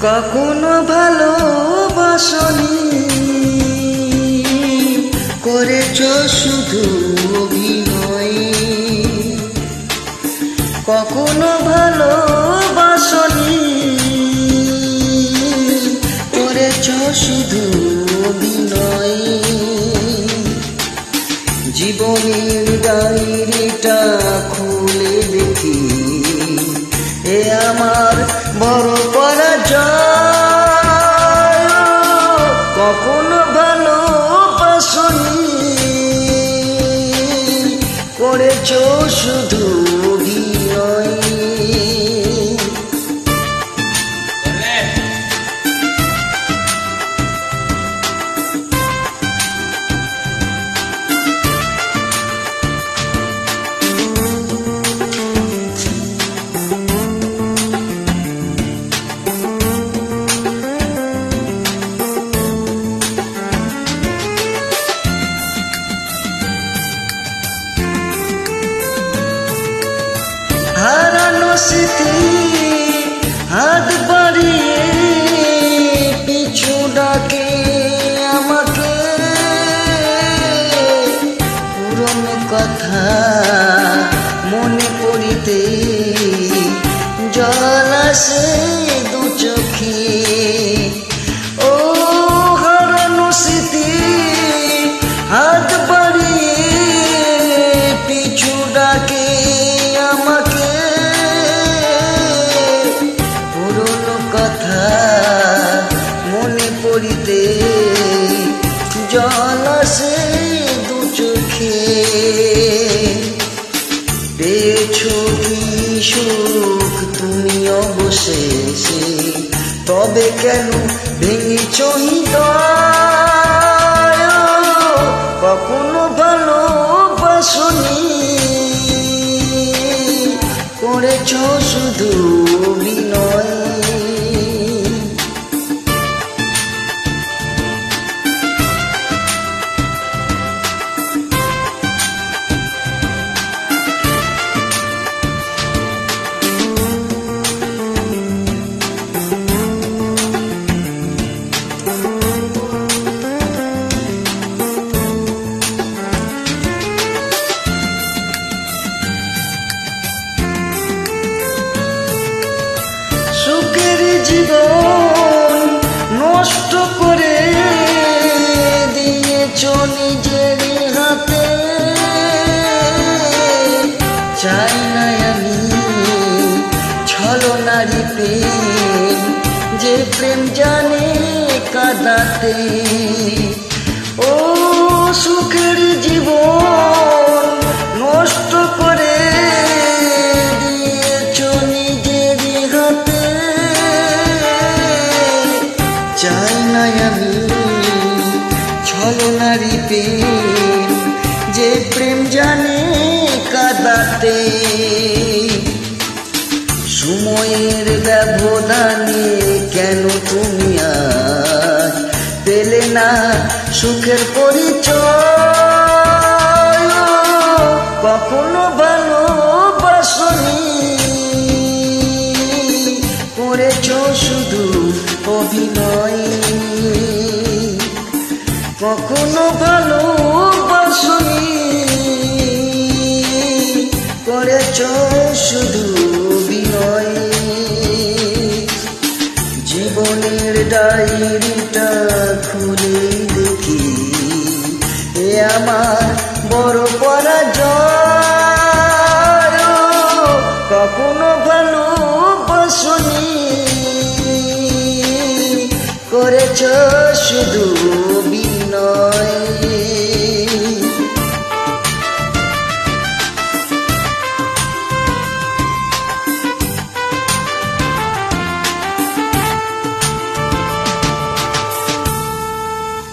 কখনো ভালোবাসনি, করেছ শুধু অভিনয়। কখনো ভালোবাসনি, করেছ শুধু অভিনয়। জীবনের ডায়েরিটা খুলে দেখি, এ আমার বড় পরাজয়। কখনো ভালোবাসনি, করেছ শুধু অভিনয়। হারানো স্মৃতি হাত বাড়িয়ে পিছু ডাকে আমাকে। পুরনো কথা মনে পড়িতে জল আসে দু চোখে। ও হারানো স্মৃতি হাত বাড়িয়ে পিছু ডাকে আমাকে। পুরনো কথা মনে পড়িতে জল আসে দু চোখে। পেয়েছো কি সুখ তুমি অবশেষে, তবে কেন ভেঙেছ হৃদয়? কখনো ভালোবাসনি, করেছ শুধু অভিনয়। সুখের জীবন নষ্ট করে দিয়েছ নিজের হাতে। চাই না আমি ছলনারী প্রেম, যে প্রেম জানে কাঁদাতে। ও সুখের জীবন নষ্ট করে দিয়েছ নিজের হাতে। চাই না আমি ছলনারী প্রেম, যে প্রেম জানে কাঁদাতে। সময়ের ব্যবধানে কেন তুমি আজ পেলে না সুখের পরিচয়? কখনো ভালোবাসনি, করেছ শুধু অভিনয়। কখনো ভালোবাসনি, করেছ শুধু অভিনয়। জীবনের ডায়েরিটা খুলে দেখি, এ আমার বড় পরাজয়। কখনো ভালোবাসনি, করেছ শুধু অভিনয়।